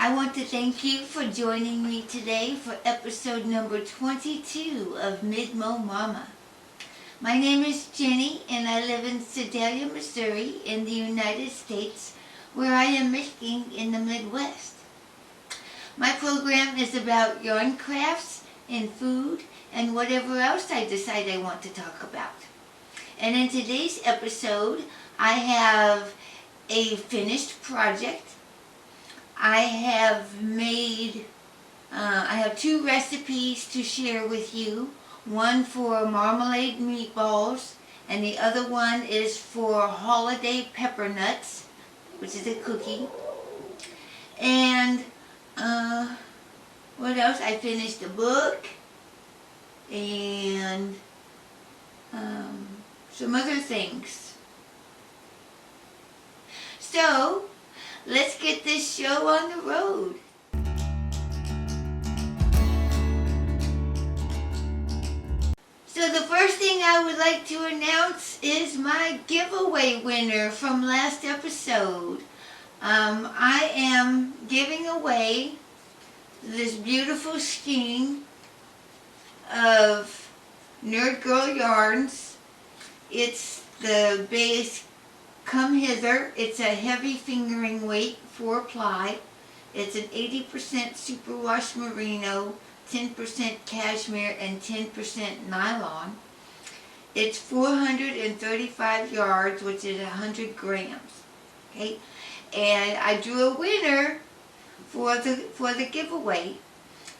I want to thank you for joining me today for episode number 22 of MidMOMama. My name is Jenny and I live in Sedalia, Missouri in the United States, where I am making in the Midwest. My program is about yarn crafts and food and whatever else I decide I want to talk about. And in today's episode, I have a finished project. I have two recipes to share with you. One for marmalade meatballs, and the other one is for holiday peppernuts, which is a cookie. And what else? I finished a book and some other things. So, let's get this show on the road. So the first thing I would like to announce is my giveaway winner from last episode. I am giving away this beautiful skein of Nerd Girl yarns. It's the base Come Hither. It's a heavy fingering weight, 4-ply. It's an 80% superwash merino, 10% cashmere, and 10% nylon. It's 435 yards, which is 100 grams. Okay, and I drew a winner for the giveaway,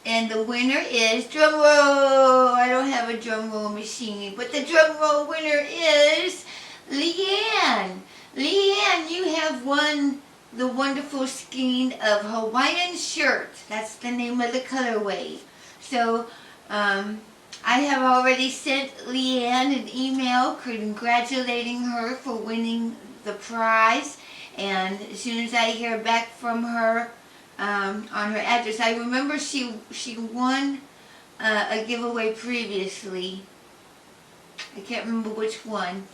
and the winner is, drum roll. I don't have a drum roll machine, but the drum roll winner is Leanne. Leanne, you have won the wonderful skein of Hawaiian shirt. That's the name of the colorway. So I have already sent Leanne an email congratulating her for winning the prize, and as soon as I hear back from her on her address, I remember she won a giveaway previously. I can't remember which one,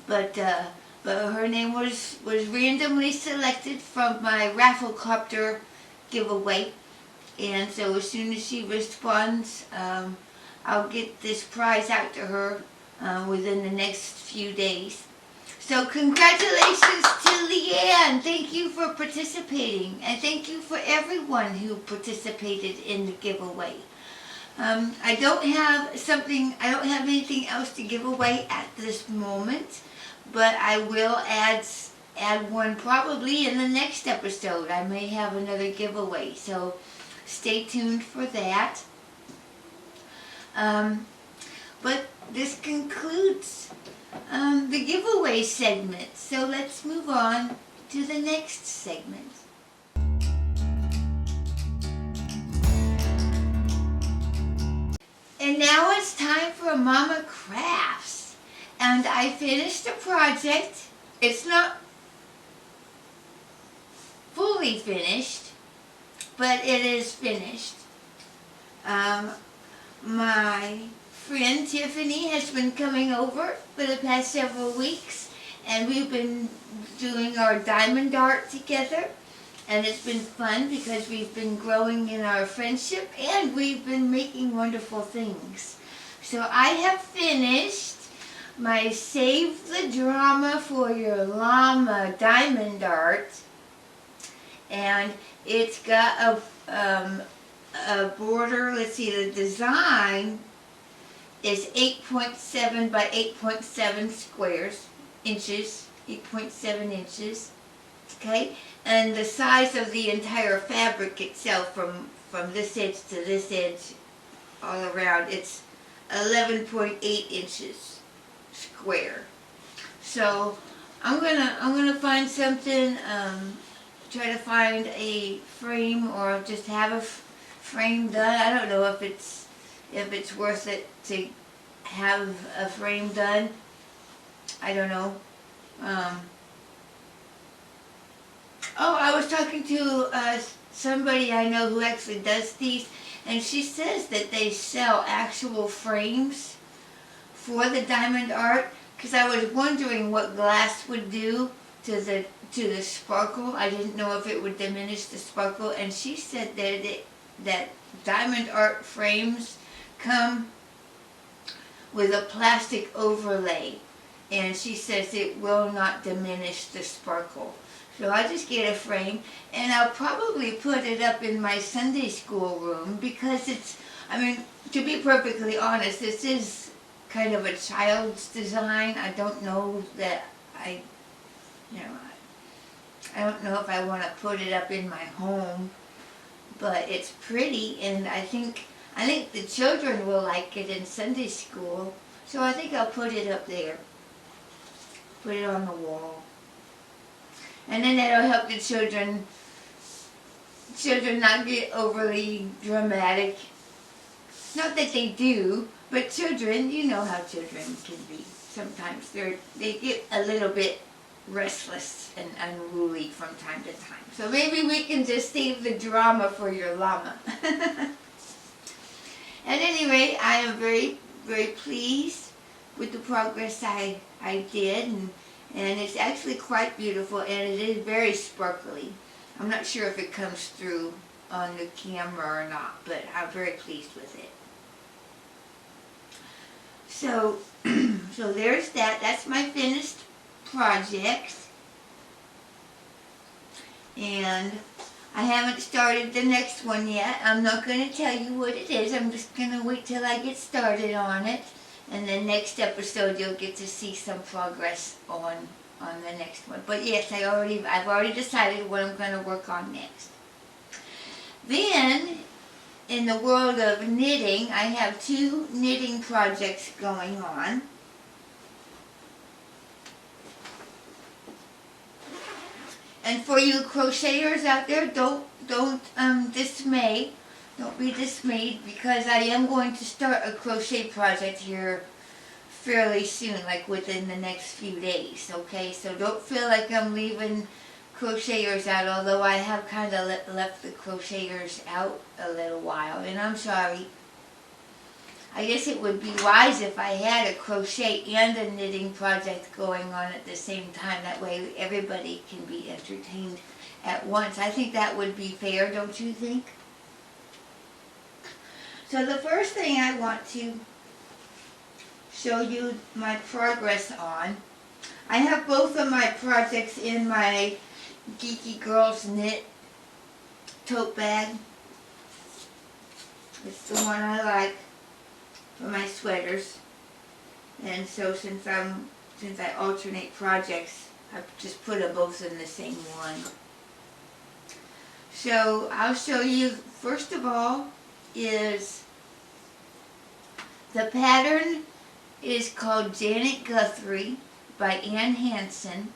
but her name was randomly selected from my Rafflecopter giveaway. And so as soon as she responds, I'll get this prize out to her within the next few days. So congratulations to Leanne. Thank you for participating. And thank you for everyone who participated in the giveaway. I don't have anything else to give away at this moment, but I will add one probably in the next episode. I may have another giveaway, so stay tuned for that. But this concludes the giveaway segment, so let's move on to the next segment. And now it's time for Mama Crafts. And I finished the project. It's not fully finished, but it is finished. My friend Tiffany has been coming over for the past several weeks, and we've been doing our diamond art together, and it's been fun because we've been growing in our friendship and we've been making wonderful things. So I have finished my Save the Drama for Your Llama diamond art, and it's got a border. Let's see, the design is 8.7 by 8.7 inches, 8.7 inches, okay? And the size of the entire fabric itself from this edge to this edge all around, it's 11.8 inches square. So I'm gonna find something, try to find a frame or just have a frame done. I don't know if it's worth it to have a frame done. I don't know. I was talking to somebody I know who actually does these, and she says that they sell actual frames for the diamond art, because I was wondering what glass would do to to the sparkle. I didn't know if it would diminish the sparkle, and she said that diamond art frames come with a plastic overlay, and she says it will not diminish the sparkle. So I just get a frame, and I'll probably put it up in my Sunday school room, because it's, I mean, to be perfectly honest, this is kind of a child's design. I don't know that I don't know if I want to put it up in my home, but it's pretty, and I think the children will like it in Sunday school, so I think I'll put it up there. Put it on the wall. And then that'll help the children not get overly dramatic. Not that they do, but children, you know how children can be. Sometimes they get a little bit restless and unruly from time to time. So maybe we can just save the drama for your llama. At any rate, I am very, very pleased with the progress I did, and it's actually quite beautiful, and it is very sparkly. I'm not sure if it comes through on the camera or not, but I'm very pleased with it. So, so there's that. That's my finished project. And I haven't started the next one yet. I'm not going to tell you what it is. I'm just going to wait till I get started on it. And the next episode you'll get to see some progress on the next one. But yes, I've already decided what I'm going to work on next. Then, in the world of knitting, I have 2 knitting projects going on. And for you crocheters out there, don't dismay. Don't be dismayed, because I am going to start a crochet project here fairly soon, like within the next few days, okay? So don't feel like I'm leaving crocheters out, although I have kind of left the crocheters out a little while, and I'm sorry. I guess it would be wise if I had a crochet and a knitting project going on at the same time. That way everybody can be entertained at once. I think that would be fair, don't you think? So the first thing I want to show you my progress on, I have both of my projects in my Geeky Girls Knit tote bag. It's the one I like for my sweaters, and so since I alternate projects, I've just put them both in the same one. So I'll show you, first of all, is the pattern is called Janet Guthrie by Ann Hansen,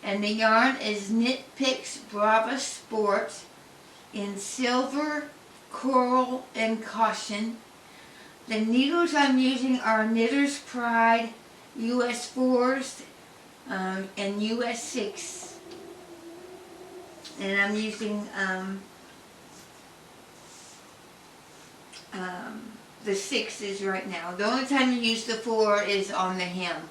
and the yarn is Knit Picks Brava Sport in silver, coral, and caution. The needles I'm using are Knitter's Pride US 4s and US 6, and I'm using the 6s right now. The only time you use the 4 is on the hem.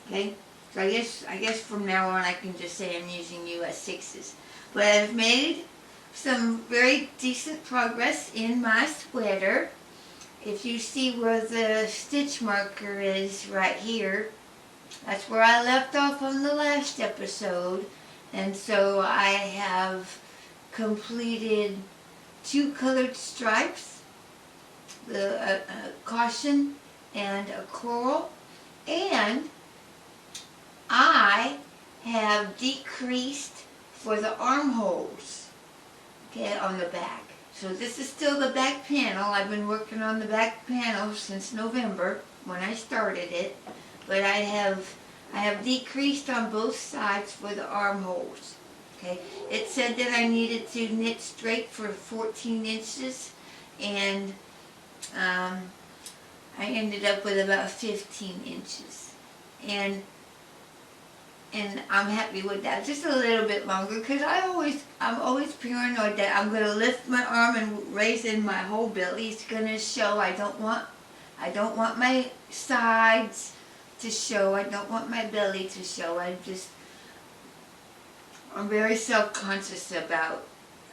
Okay, so I guess from now on I can just say I'm using US 6s. But I've made some very decent progress in my sweater. If you see where the stitch marker is right here, that's where I left off on the last episode. And so I have completed 2 colored stripes, the caution and a coral, and I have decreased for the armholes, okay, on the back. So this is still the back panel. I've been working on the back panel since November when I started it, but I have decreased on both sides for the armholes. Okay, it said that I needed to knit straight for 14 inches, and I ended up with about 15 inches, and I'm happy with that. Just a little bit longer, because I'm always paranoid that I'm going to lift my arm and raise in my whole belly's going to show. I don't want my sides to show. I don't want my belly to show. I'm very self-conscious about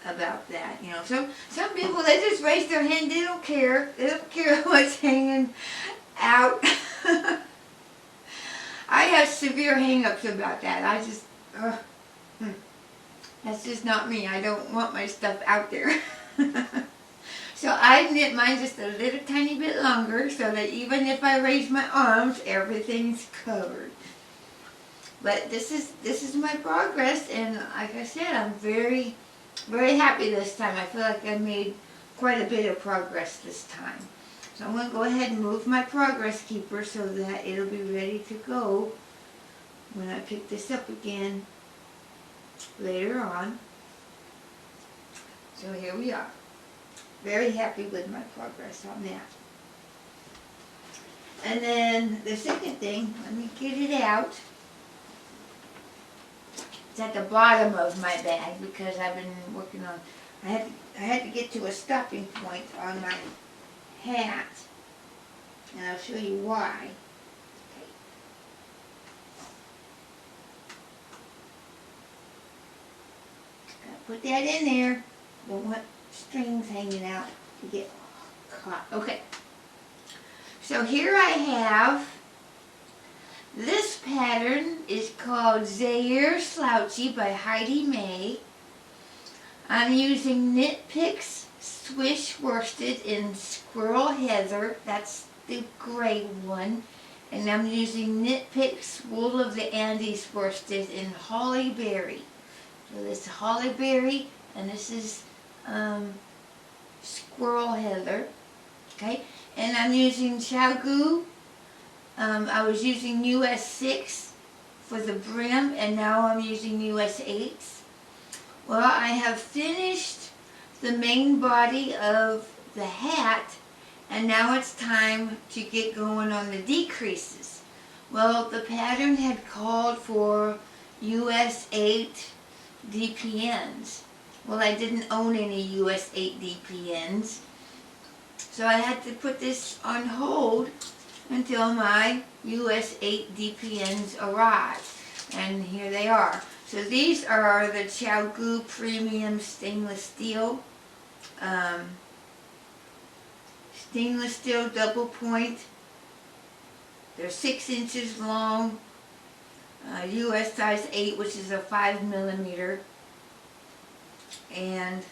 that. You know, some people, they just raise their hand. They don't care. They don't care what's hanging out. I have severe hang-ups about that. I just, that's just not me. I don't want my stuff out there. So I knit mine just a little tiny bit longer so that even if I raise my arms, everything's covered. But this is my progress, and like I said, I'm very, very happy this time. I feel like I made quite a bit of progress this time. So I'm going to go ahead and move my progress keeper so that it'll be ready to go when I pick this up again later on. So here we are. Very happy with my progress on that. And then the second thing, let me get it out. It's at the bottom of my bag because I've been working on, I had to get to a stopping point on my hat. And I'll show you why. Okay. Gotta put that in there. Don't want strings hanging out to get caught. Okay. So here I have, this pattern is called Zaire Slouchy by Heidi May. I'm using Knit Picks Swish Worsted in Squirrel Heather. That's the gray one. And I'm using Knit Picks Wool of the Andes Worsted in Holly Berry. So this is Holly Berry, and this is Squirrel Heather. Okay, and I'm using Chagoo. I was using US 6 for the brim, and now I'm using US 8s. Well, I have finished the main body of the hat, and now it's time to get going on the decreases. Well, the pattern had called for US 8 DPNs. Well, I didn't own any US 8 DPNs, so I had to put this on hold until my US 8 DPNs arrived. And here they are. So these are the Chagoo Premium Stainless Steel. Stainless steel double point. They're 6 inches long. US size 8, which is a 5mm. And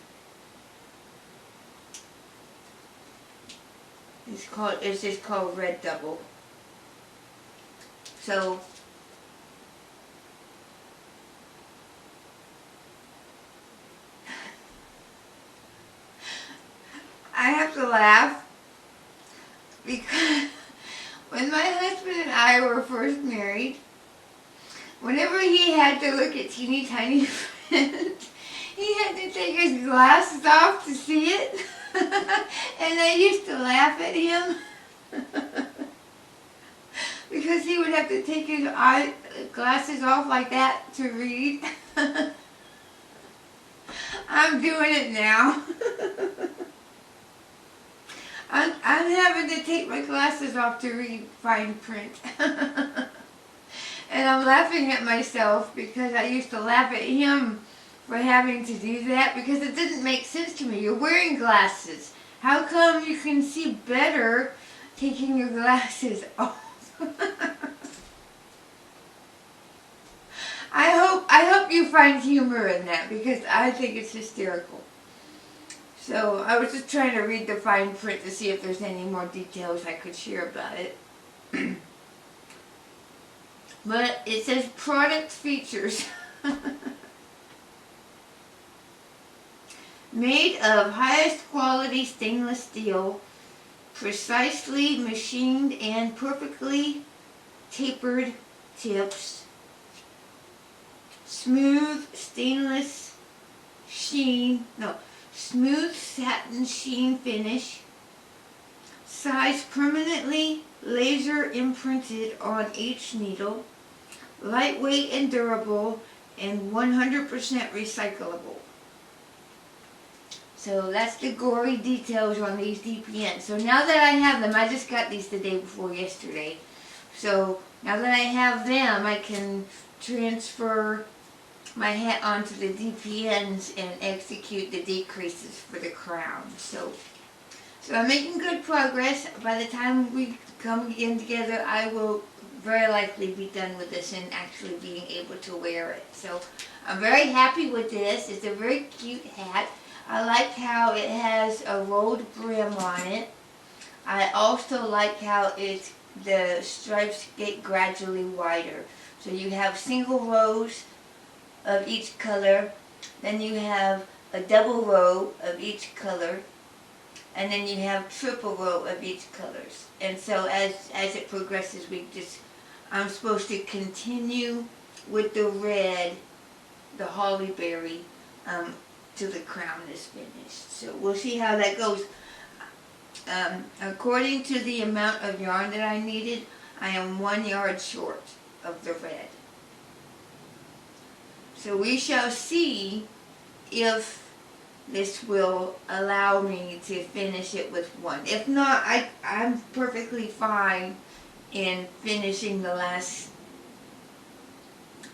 it's just called Red Double. So I have to laugh because when my husband and I were first married, whenever he had to look at teeny tiny print, he had to take his glasses off to see it. And I used to laugh at him because he would have to take his glasses off like that to read. I'm doing it now. I'm having to take my glasses off to read fine print. And I'm laughing at myself because I used to laugh at him for having to do that because it didn't make sense to me. You're wearing glasses. How come you can see better taking your glasses off? I hope you find humor in that because I think it's hysterical. So I was just trying to read the fine print to see if there's any more details I could share about it. But it says product features. Made of highest quality stainless steel, precisely machined and perfectly tapered tips, smooth stainless sheen, smooth satin sheen finish, size permanently laser imprinted on each needle, lightweight and durable, and 100% recyclable. So that's the gory details on these DPNs. So now that I have them, I just got these the day before yesterday. So now that I have them, I can transfer my hat onto the DP ends and execute the decreases for the crown. So I'm making good progress. By the time we come again together, I will very likely be done with this and actually being able to wear it. So I'm very happy with this. It's a very cute hat. I like how it has a rolled brim on it. I also like how the stripes get gradually wider. So you have single rows of each color, then you have a double row of each color, and then you have triple row of each colors. And so as it progresses, I'm supposed to continue with the red, the holly berry, till the crown is finished. So we'll see how that goes. According to the amount of yarn that I needed, I am 1 yard short of the red. So we shall see if this will allow me to finish it with one. If not, I'm perfectly fine in finishing the last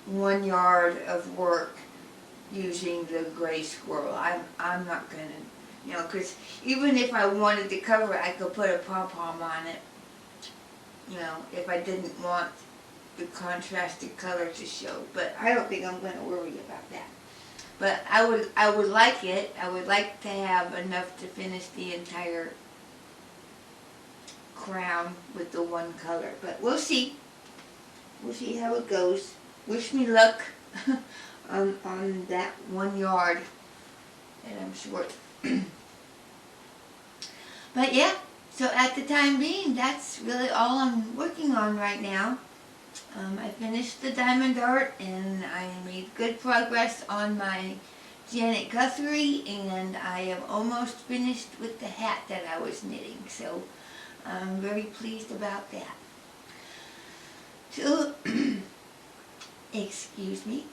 1 yard of work using the gray squirrel. I'm not gonna, because even if I wanted to cover it, I could put a pom-pom on it, if I didn't want the contrasted color to show. But I don't think I'm gonna worry about that. But I would like it. I would like to have enough to finish the entire crown with the one color. But we'll see. We'll see how it goes. Wish me luck on that 1 yard that I'm short. But yeah, so at the time being, that's really all I'm working on right now. I finished the diamond art and I made good progress on my Janet Guthrie, and I am almost finished with the hat that I was knitting, so I'm very pleased about that. So, excuse me,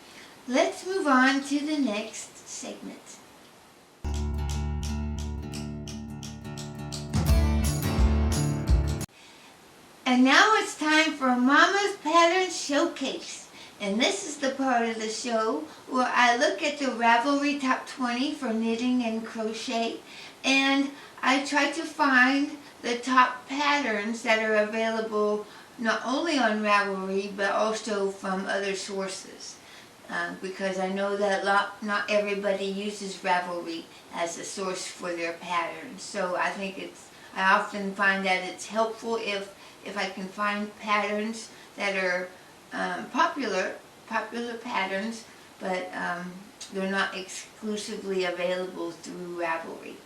let's move on to the next segment. And now it's time for Mama's Pattern Showcase. And this is the part of the show where I look at the Ravelry Top 20 for knitting and crochet, and I try to find the top patterns that are available not only on Ravelry but also from other sources. Because I know that not everybody uses Ravelry as a source for their patterns. So I often find that it's helpful if I can find patterns that are popular patterns, but they're not exclusively available through Ravelry.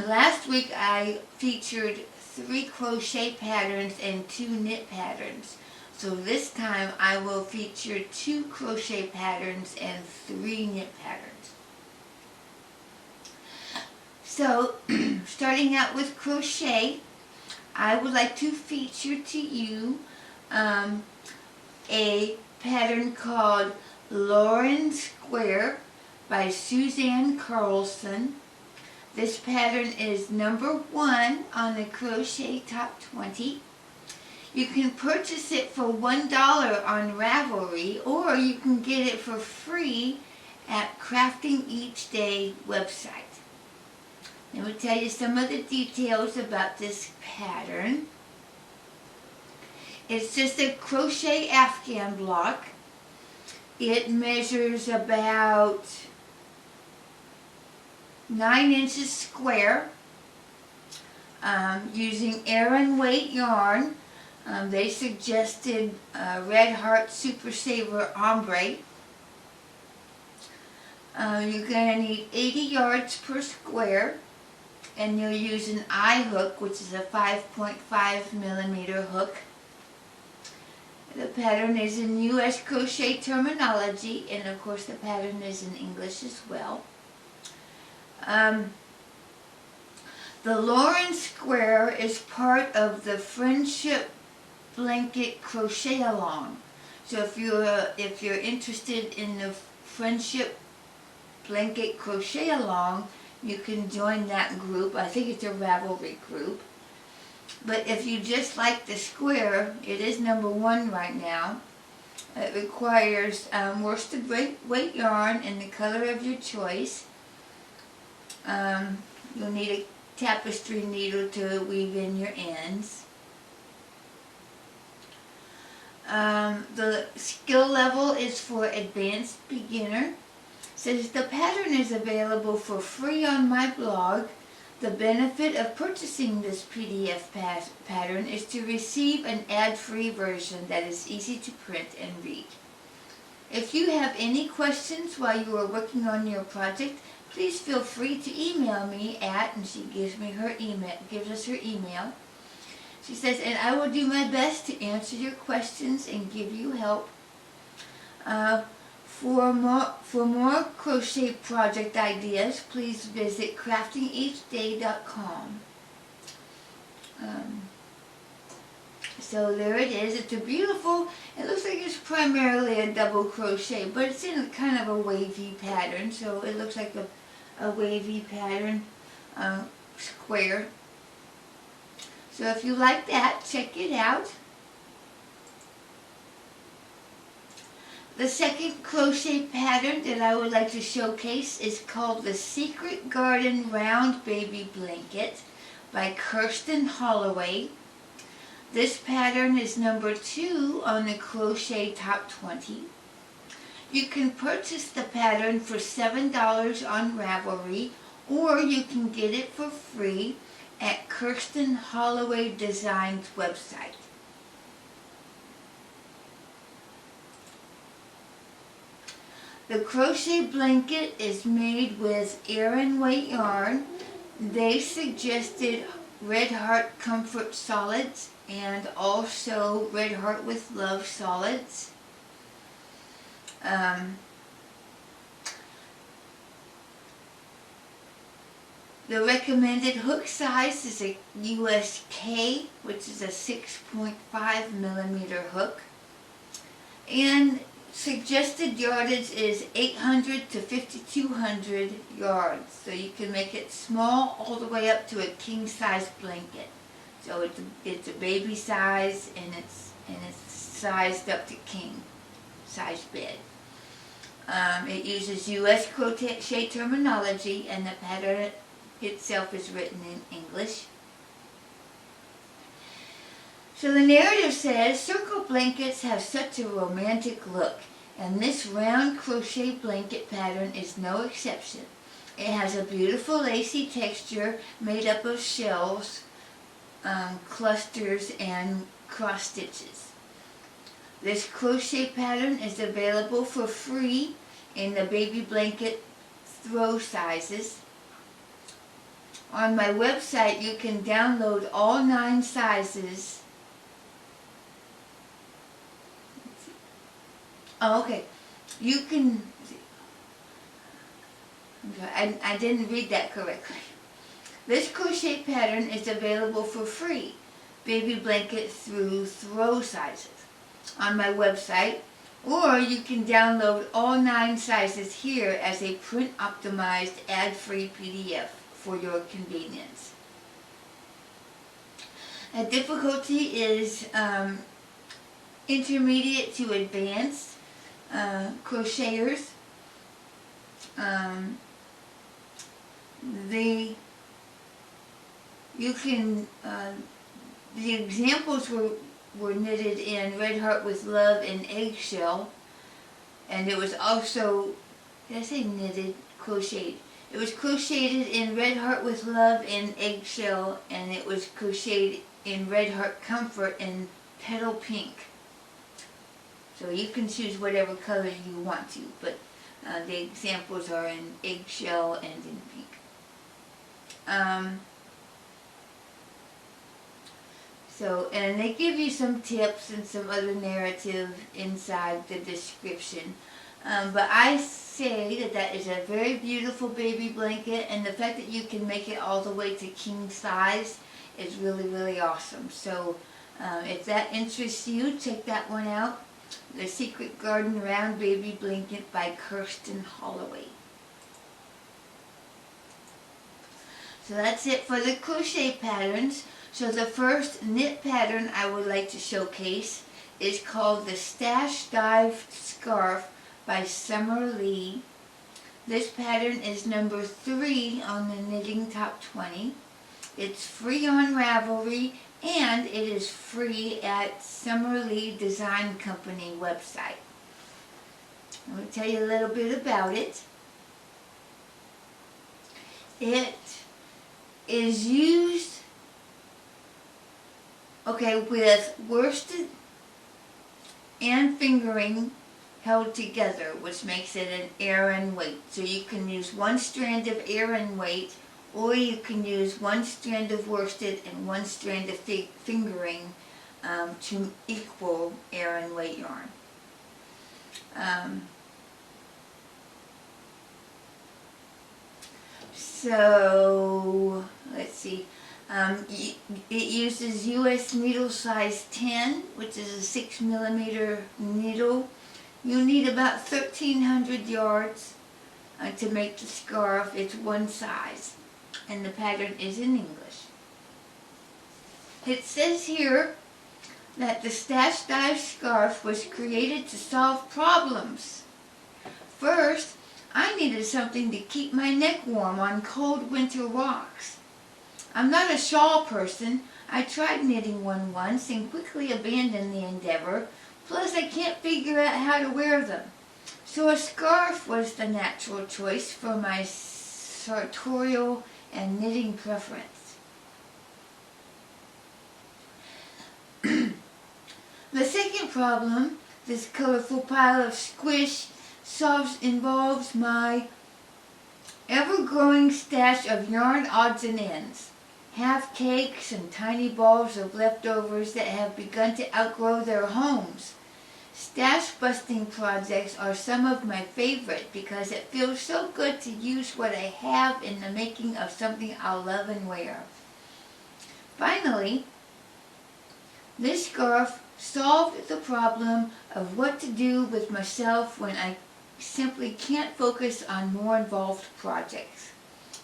Last week I featured 3 crochet patterns and 2 knit patterns. So this time I will feature 2 crochet patterns and 3 knit patterns. So starting out with crochet, I would like to feature to you a pattern called Lauren Square by Suzanne Carlson. This pattern is number 1 on the Crochet Top 20. You can purchase it for $1 on Ravelry, or you can get it for free at Crafting Each Day website. Let me tell you some of the details about this pattern. It's just a crochet Afghan block. It measures about 9 inches square, using Aran weight yarn. They suggested Red Heart Super Saver Ombre. You're going to need 80 yards per square, and you'll use an eye hook, which is a 5.5 millimeter hook. The pattern is in U.S. crochet terminology, and of course the pattern is in English as well. The Lauren Square is part of the Friendship Blanket Crochet Along. So if you're interested in the Friendship Blanket Crochet Along, you can join that group. I think it's a Ravelry group. But if you just like the square, it is number 1 right now. It requires worsted weight yarn in the color of your choice. You'll need a tapestry needle to weave in your ends. The skill level is for advanced beginner. Since the pattern is available for free on my blog, the benefit of purchasing this PDF pattern is to receive an ad-free version that is easy to print and read. If you have any questions while you are working on your project, please feel free to email me at, and she gives us her email. She says, and I will do my best to answer your questions and give you help. For more crochet project ideas, please visit craftingeachday.com. So there it is. It's a beautiful, it looks like it's primarily a double crochet, but it's in kind of a wavy pattern. So it looks like a wavy pattern, square. So if you like that, check it out. The second crochet pattern that I would like to showcase is called the Secret Garden Round Baby Blanket by Kirsten Holloway. This pattern is number 2 on the Crochet Top 20. You can purchase the pattern for $7 on Ravelry, or you can get it for free at Kirsten Holloway Design's website. The crochet blanket is made with Aran weight yarn. They suggested Red Heart Comfort solids and also Red Heart with Love solids. The recommended hook size is a US K, which is a 6.5 millimeter hook. And suggested yardage is 800 to 5,200 yards, so you can make it small all the way up to a king size blanket. So it's a baby size, and it's sized up to king size bed. It uses U.S. crochet terminology, and the pattern itself is written in English. So the narrative says, circle blankets have such a romantic look, and this round crochet blanket pattern is no exception. It has a beautiful lacy texture made up of shells, clusters, and cross stitches. This crochet pattern is available for free in the baby blanket throw sizes. On my website, you can download all 9 sizes. Oh, okay. You can, I didn't read that correctly. This crochet pattern is available for free, baby blanket through throw sizes, on my website, or you can download all 9 sizes here as a print optimized ad-free PDF for your convenience. A difficulty is intermediate to advanced. Crocheters, the examples were knitted in Red Heart with Love and Eggshell, and it was also, did I say knitted? Crocheted. It was crocheted in Red Heart with Love and Eggshell, and it was crocheted in Red Heart Comfort in Petal Pink. So you can choose whatever color you want to, but the examples are in eggshell and in pink. And they give you some tips and some other narrative inside the description. But I say that is a very beautiful baby blanket, and the fact that you can make it all the way to king size is really, really awesome. So if that interests you, check that one out. The Secret Garden Round Baby Blanket by Kirsten Holloway. So that's it for the crochet patterns. So the first knit pattern I would like to showcase is called the Stash Dive Scarf by Summer Lee. This pattern is number 3 on the Knitting Top 20. It's free on Ravelry, and it is free at Summer Lee Design Company website. I'm going to tell you a little bit about it. It is used, with worsted and fingering held together, which makes it an Aran weight. So you can use one strand of Aran weight, or you can use one strand of worsted and one strand of fingering to equal Aran weight yarn. So let's see. It uses US needle size 10, which is a 6mm needle. You'll need about 1,300 yards to make the scarf. It's one size, and the pattern is in English. It says here that the Stash Dive scarf was created to solve problems. First, I needed something to keep my neck warm on cold winter walks. I'm not a shawl person. I tried knitting one once and quickly abandoned the endeavor. Plus, I can't figure out how to wear them. So a scarf was the natural choice for my sartorial and knitting preference. The second problem this colorful pile of squish involves my ever-growing stash of yarn odds and ends. Half cakes and tiny balls of leftovers that have begun to outgrow their homes. Stash busting projects are some of my favorite because it feels so good to use what I have in the making of something I'll love and wear. Finally, this scarf solved the problem of what to do with myself when I simply can't focus on more involved projects.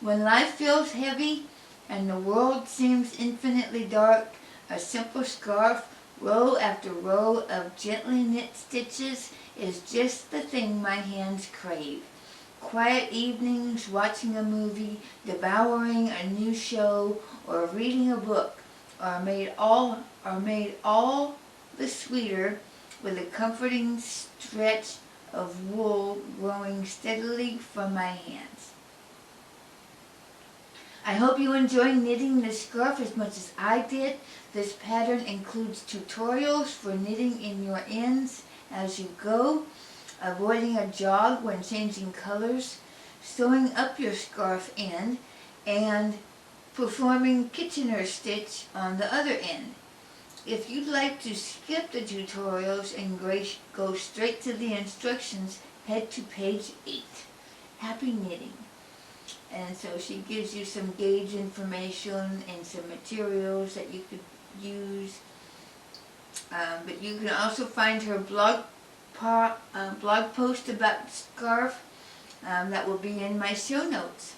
When life feels heavy and the world seems infinitely dark, a simple scarf, row after row of gently knit stitches, is just the thing my hands crave. Quiet evenings, watching a movie, devouring a new show, or reading a book are made all the sweeter with a comforting stretch of wool growing steadily from my hands. I hope you enjoy knitting this scarf as much as I did. This pattern includes tutorials for knitting in your ends as you go, avoiding a jog when changing colors, sewing up your scarf end, and performing Kitchener stitch on the other end. If you'd like to skip the tutorials and go straight to the instructions, head to page 8. Happy knitting. And so she gives you some gauge information and some materials that you could use. But you can also find her blog post about the scarf that will be in my show notes.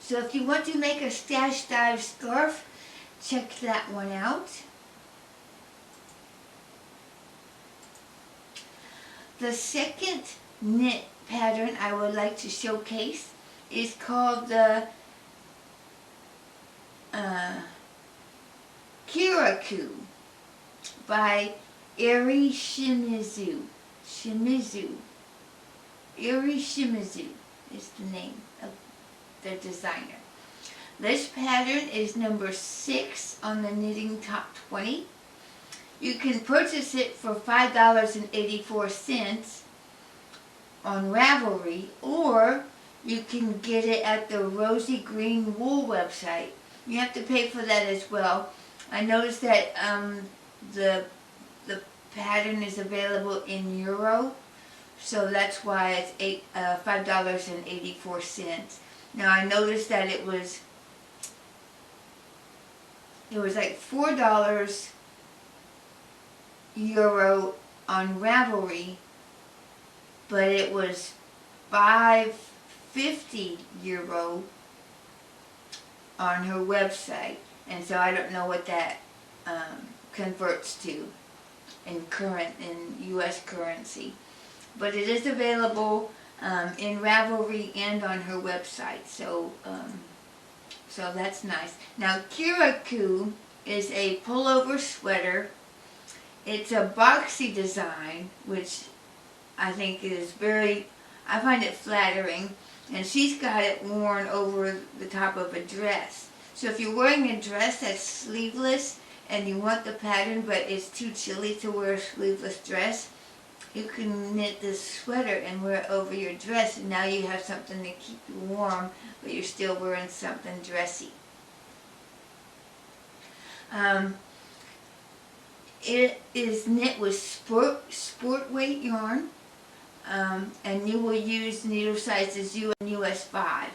So if you want to make a Stash Dive scarf, check that one out. The second knit pattern I would like to showcase is called the Kiraku by Eri Shimizu. Eri Shimizu is the name of the designer. This pattern is number 6 on the Knitting Top 20. You can purchase it for $5.84 on Ravelry, or you can get it at the Rosy Green Wool website. You have to pay for that as well. I noticed that the pattern is available in euro, so that's why it's $5.84. Now I noticed that it was like $4 euro on Ravelry, but it was €5.50 on her website, and so I don't know what that converts to. in U.S. currency. But it is available in Ravelry and on her website, so that's nice. Now, Kiraku is a pullover sweater. It's a boxy design, which I think is I find it flattering, and she's got it worn over the top of a dress. So if you're wearing a dress that's sleeveless and you want the pattern but it's too chilly to wear a sleeveless dress, you can knit this sweater and wear it over your dress, and now you have something to keep you warm, but you're still wearing something dressy. It is knit with sport weight yarn, and you will use needle sizes U and US 5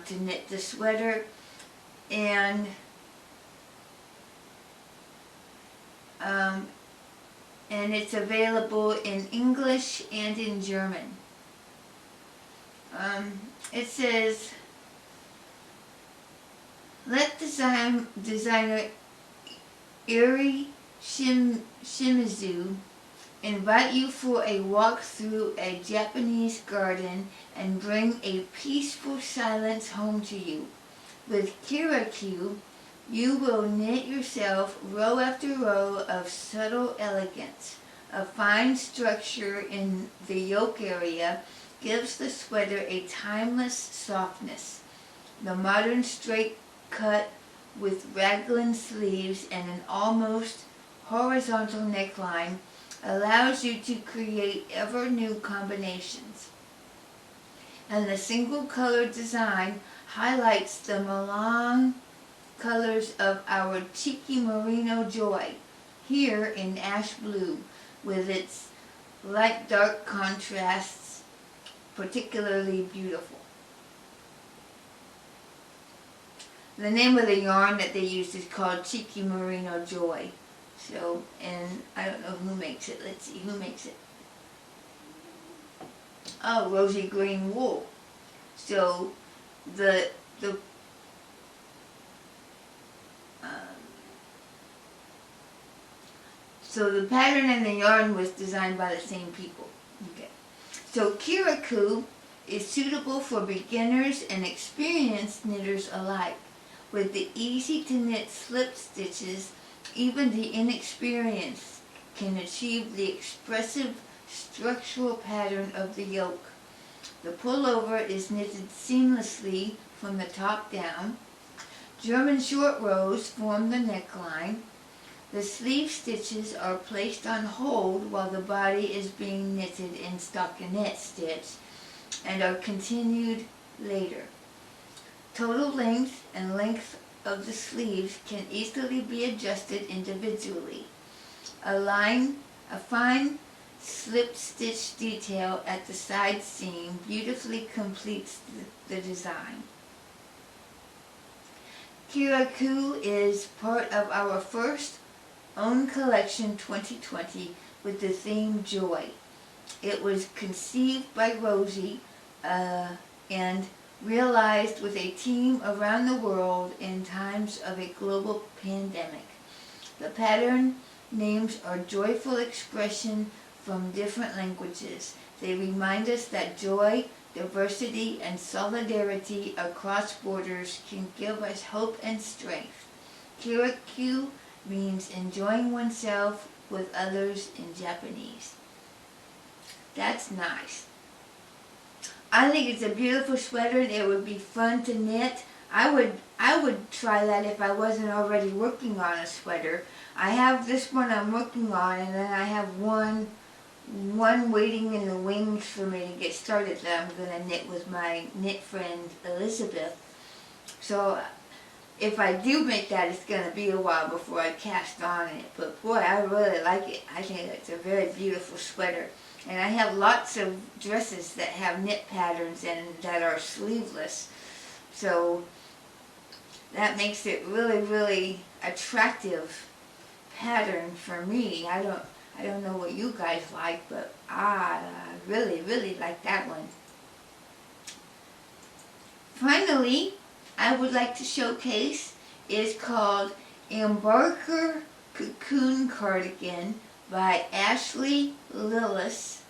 to knit the sweater, and it's available in English and in German. It says, let designer Eri Shimizu invite you for a walk through a Japanese garden and bring a peaceful silence home to you. With Kiraku, you will knit yourself row after row of subtle elegance. A fine structure in the yoke area gives the sweater a timeless softness. The modern straight cut with raglan sleeves and an almost horizontal neckline allows you to create ever new combinations. And the single color design highlights the melange colors of our Cheeky Merino Joy, here in ash blue, with its light-dark contrasts, particularly beautiful. The name of the yarn that they used is called Cheeky Merino Joy. So, and I don't know who makes it. Let's see, who makes it? Oh, Rosy Green Wool. So, so the pattern and the yarn was designed by the same people. Okay. So Kiraku is suitable for beginners and experienced knitters alike. With the easy to knit slip stitches, even the inexperienced can achieve the expressive structural pattern of the yoke. The pullover is knitted seamlessly from the top down. German short rows form the neckline. The sleeve stitches are placed on hold while the body is being knitted in stockinette stitch and are continued later. Total length and length of the sleeves can easily be adjusted individually. A fine slip stitch detail at the side seam beautifully completes the design. Kiraku is part of our first own collection 2020 with the theme Joy. It was conceived by Rosie and realized with a team around the world in times of a global pandemic. The pattern names are joyful expression from different languages. They remind us that joy, diversity, and solidarity across borders can give us hope and strength. Kiraku means enjoying oneself with others in Japanese. That's nice. I think it's a beautiful sweater and it would be fun to knit. I would try that if I wasn't already working on a sweater. I have this one I'm working on, and then I have one waiting in the wings for me to get started that I'm going to knit with my knit friend Elizabeth. So if I do make that, it's going to be a while before I cast on it. But boy, I really like it. I think it's a very beautiful sweater. And I have lots of dresses that have knit patterns and that are sleeveless. So that makes it really, really attractive pattern for me. I don't know what you guys like, but I really, really like that one. Finally, I would like to showcase is called Embarker Cocoon Cardigan by Ashley Lillis.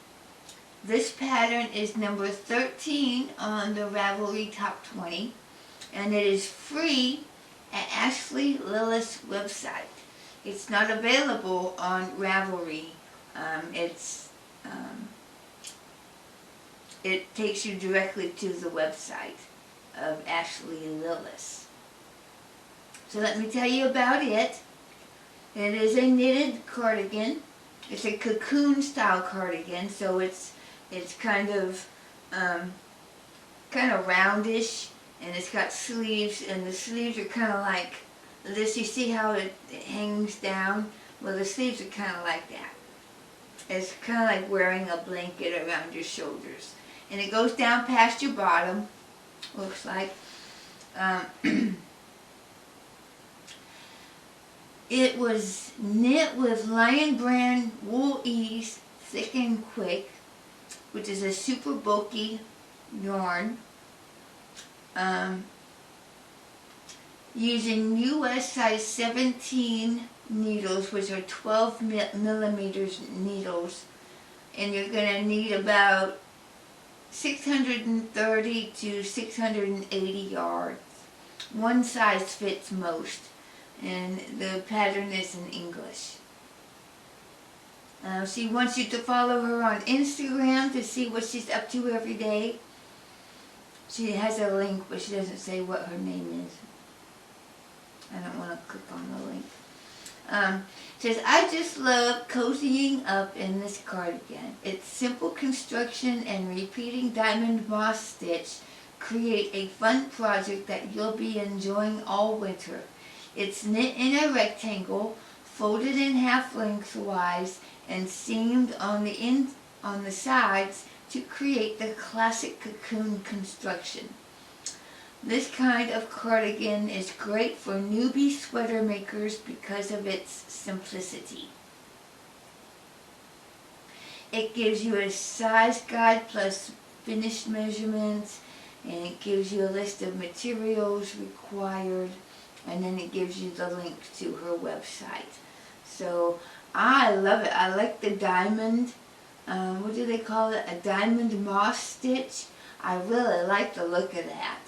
This pattern is number 13 on the Ravelry Top 20, and it is free at Ashley Lillis' website. It's not available on Ravelry. It takes you directly to the website of Ashley Lillis. So let me tell you about it. It is a knitted cardigan. It's a cocoon style cardigan, so it's kind of roundish, and it's got sleeves, and the sleeves are kind of like this. You see how it hangs down? Well, the sleeves are kind of like that. It's kind of like wearing a blanket around your shoulders, and it goes down past your bottom. Looks like. It was knit with Lion Brand Wool Ease Thick and Quick, which is a super bulky yarn, using US size 17 needles, which are 12 millimeters needles, and you're going to need about 630 to 680 yards. One size fits most, and the pattern is in English. She wants you to follow her on Instagram to see what she's up to every day. She has a link, but she doesn't say what her name is. I don't want to click on the link. Says, I just love cozying up in this cardigan. Its simple construction and repeating diamond moss stitch create a fun project that you'll be enjoying all winter. It's knit in a rectangle, folded in half lengthwise, and seamed on the sides to create the classic cocoon construction. This kind of cardigan is great for newbie sweater makers because of its simplicity. It gives you a size guide plus finished measurements, and it gives you a list of materials required, and then it gives you the link to her website. So I love it. I like the diamond, what do they call it? A diamond moss stitch. I really like the look of that.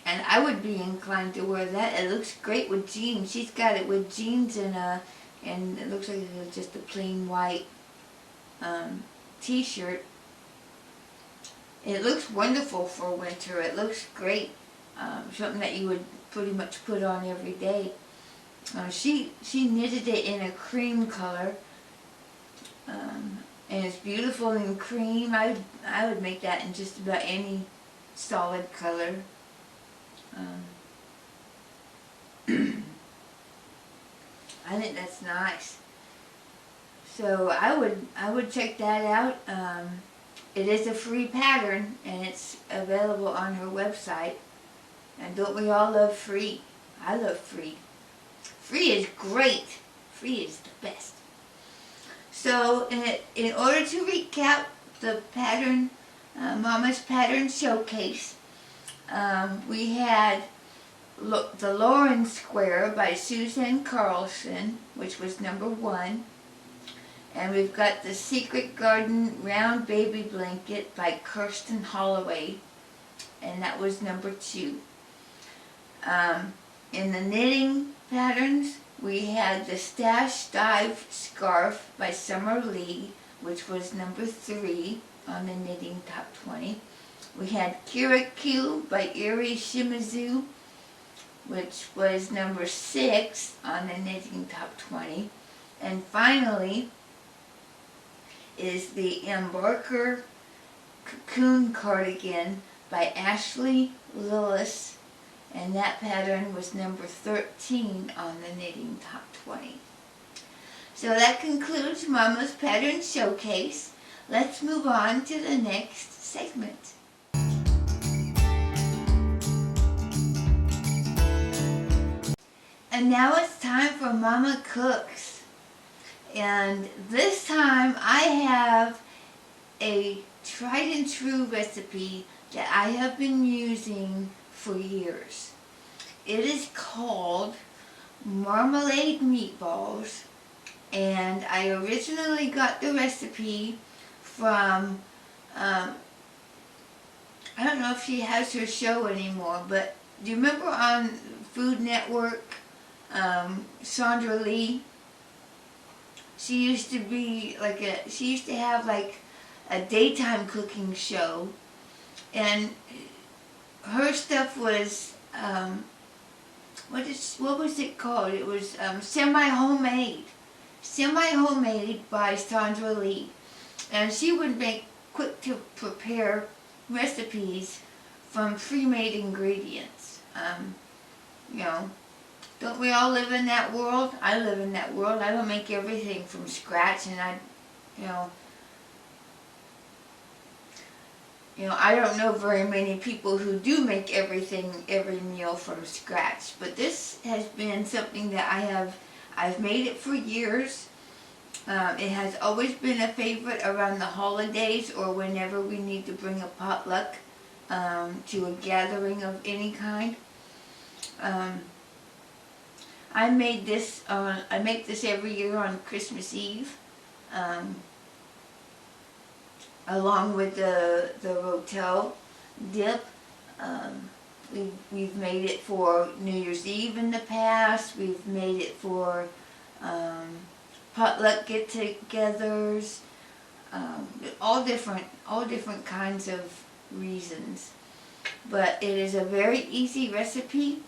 And I would be inclined to wear that. It looks great with jeans. She's got it with jeans and it looks like it's just a plain white t-shirt. It looks wonderful for winter. It looks great. Something that you would pretty much put on every day. She knitted it in a cream color, and it's beautiful in cream. I would make that in just about any solid color. I think that's nice. So I would check that out. It is a free pattern, and it's available on her website. And don't we all love free? I love free. Free is great. Free is the best. So in order to recap the pattern, Mama's Pattern Showcase, we had the Lauren Square by Suzanne Carlson, which was number 1. And we've got the Secret Garden Round Baby Blanket by Kirsten Holloway, and that was number 2. In the knitting patterns, we had the Stash Dive Scarf by Summer Lee, which was number 3 on the Knitting Top 20. We had Kirikou by Erie Shimizu, which was number 6 on the Knitting Top 20. And finally is the Embarker Cocoon Cardigan by Ashley Lillis, and that pattern was number 13 on the Knitting Top 20. So that concludes Mama's Pattern Showcase. Let's move on to the next segment. And now it's time for Mama Cooks. And this time I have a tried and true recipe that I have been using for years. It is called Marmalade Meatballs And I originally got the recipe from, I don't know if she has her show anymore, but do you remember on Food Network, Sandra Lee? She used to be she used to have like a daytime cooking show, and her stuff was, what was it called? It was semi-homemade by Sandra Lee, and she would make quick to prepare recipes from pre-made ingredients. You know, don't we all live in that world? I live in that world. I don't make everything from scratch, and you know, I don't know very many people who do make every meal from scratch. But this has been something that I've made it for years. It has always been a favorite around the holidays or whenever we need to bring a potluck to a gathering of any kind. I make this every year on Christmas Eve, along with the rotel dip. We've made it for New Year's Eve in the past. We've made it for potluck get-togethers, all different kinds of reasons. But it is a very easy recipe.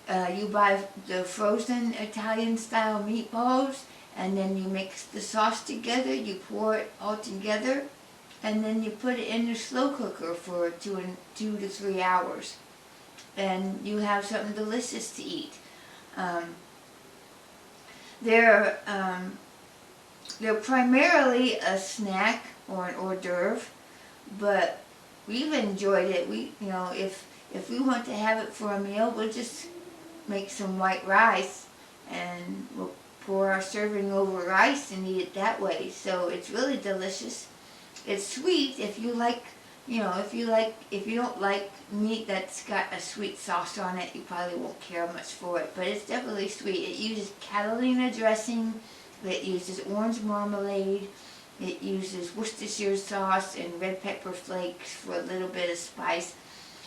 You buy the frozen Italian style meatballs, and then you mix the sauce together, you pour it all together, and then you put it in the slow cooker for 2 to 3 hours. And you have something delicious to eat. They're primarily a snack or an hors d'oeuvre, but we've enjoyed it. If we want to have it for a meal, we'll just make some white rice and we'll pour our serving over rice and eat it that way. So it's really delicious. It's sweet if you like, if you don't like meat that's got a sweet sauce on it, you probably won't care much for it, but it's definitely sweet. It uses Catalina dressing, it uses orange marmalade, it uses Worcestershire sauce and red pepper flakes for a little bit of spice.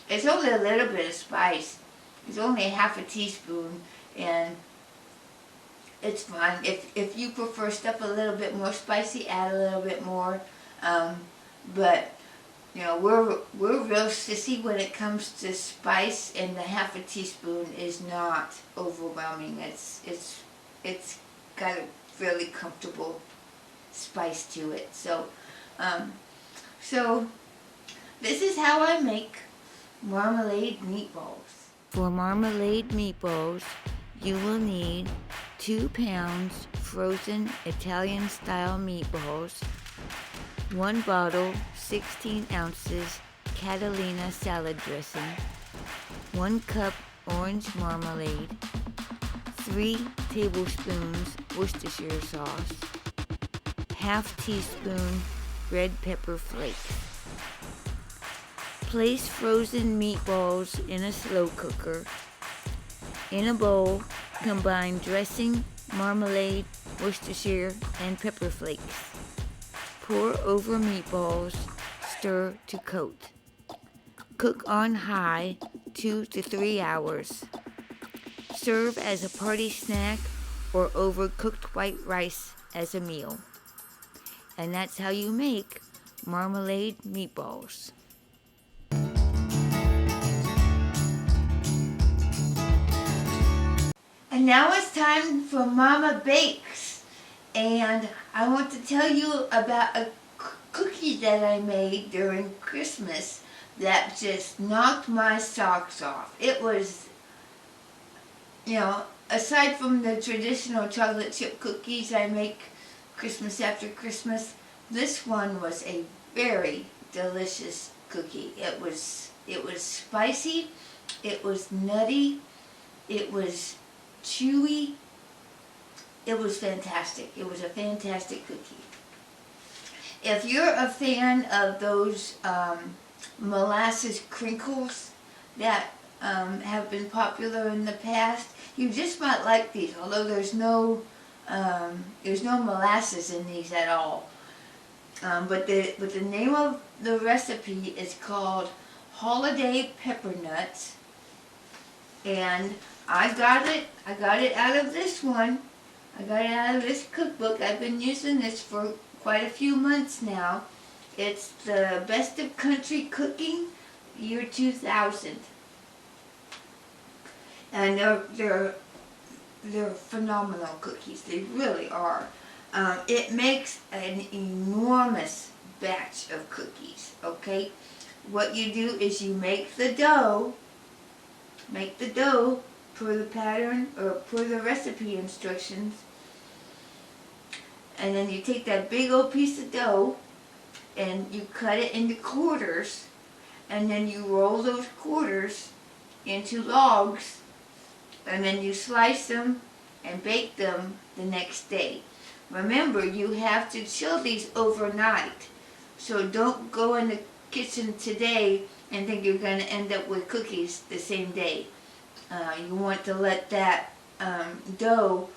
It's only a little bit of spice. It's only half a teaspoon, and it's fine. If you prefer stuff a little bit more spicy, add a little bit more. But we're real sissy when it comes to spice, and the half a teaspoon is not overwhelming. It's got a fairly comfortable spice to it. So this is how I make marmalade meatballs. For marmalade meatballs, you will need 2 pounds frozen Italian style meatballs, 1 bottle 16 ounces Catalina salad dressing, 1 cup orange marmalade, 3 tablespoons Worcestershire sauce, ½ teaspoon red pepper flakes. Place frozen meatballs in a slow cooker. In a bowl, combine dressing, marmalade, Worcestershire, and pepper flakes. Pour over meatballs, stir to coat. Cook on high 2 to 3 hours. Serve as a party snack or over cooked white rice as a meal. And that's how you make marmalade meatballs. And now it's time for Mama Bakes. And I want to tell you about a cookie that I made during Christmas that just knocked my socks off. It was, aside from the traditional chocolate chip cookies I make Christmas after Christmas, this one was a very delicious cookie. It was spicy, it was nutty, it was chewy. It was fantastic. It was a fantastic cookie. If you're a fan of those molasses crinkles that have been popular in the past, you just might like these. Although there's no There's no molasses in these at all. But the name of the recipe is called Holiday Peppernuts, and I got it out of this one. I got it out of this cookbook. I've been using this for quite a few months now. It's the Best of Country Cooking, year 2000. And they're phenomenal cookies. They really are. It makes an enormous batch of cookies, okay? What you do is you make the dough per the pattern or per the recipe instructions, and then you take that big old piece of dough and you cut it into quarters, and then you roll those quarters into logs, and then you slice them and bake them the next day. Remember, you have to chill these overnight, so don't go in the kitchen today and think you're going to end up with cookies the same day. You want to let that dough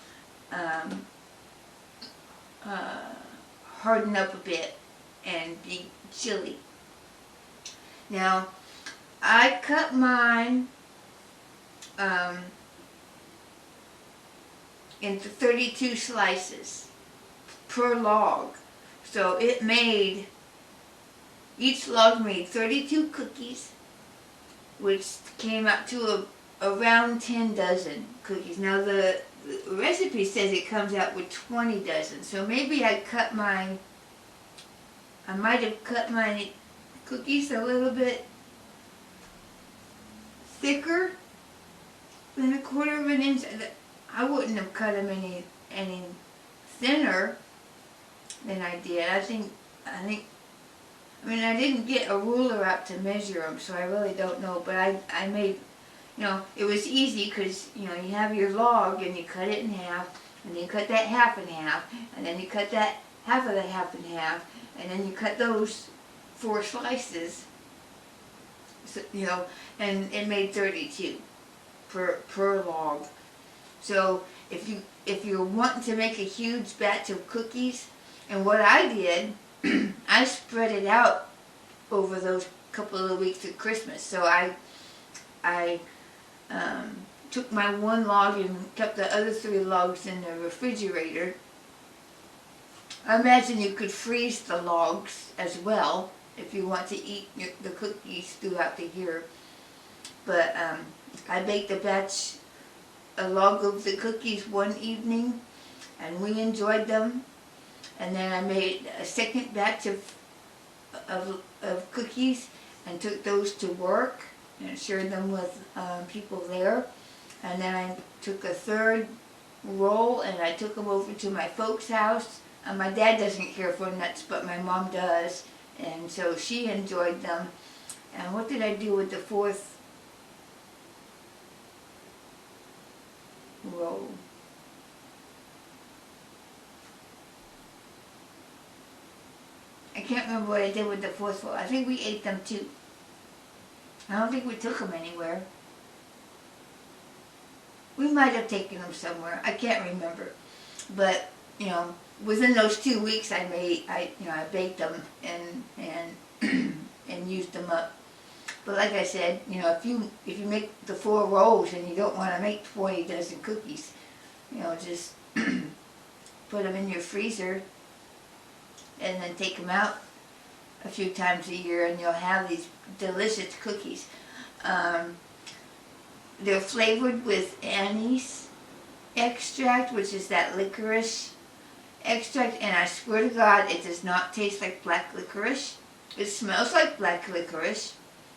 harden up a bit and be chilly. Now, I cut mine into 32 slices per log. So each log made 32 cookies, which came up to around 10 dozen cookies. Now the recipe says it comes out with 20 dozen, so maybe I might have cut my cookies a little bit thicker than a quarter of an inch. I wouldn't have cut them any thinner than I did. I mean, I didn't get a ruler out to measure them, so I really don't know, but I made, it was easy because, you have your log and you cut it in half, and then you cut that half in half, and then you cut that half of the half in half, and then you cut those 4 slices, so, and it made 32 per log. So if you're wanting to make a huge batch of cookies, and what I did, I spread it out over those couple of weeks of Christmas. So I took my 1 log and kept the other 3 logs in the refrigerator. I imagine you could freeze the logs as well if you want to eat the cookies throughout the year. But I baked a log of the cookies one evening, and we enjoyed them. And then I made a second batch of cookies and took those to work and shared them with people there. And then I took a 3rd roll and I took them over to my folks' house. My dad doesn't care for nuts, but my mom does, and so she enjoyed them. And what did I do with the 4th roll? I can't remember what I did with the 4th roll. I think we ate them too. I don't think we took them anywhere. We might have taken them somewhere. I can't remember. But, within those 2 weeks I baked them and used them up. But like I said, if you make the 4 rolls and you don't want to make 20 dozen cookies, just put them in your freezer and then take them out a few times a year, and you'll have these delicious cookies. They're flavored with anise extract, which is that licorice extract, and I swear to God, it does not taste like black licorice. It smells like black licorice,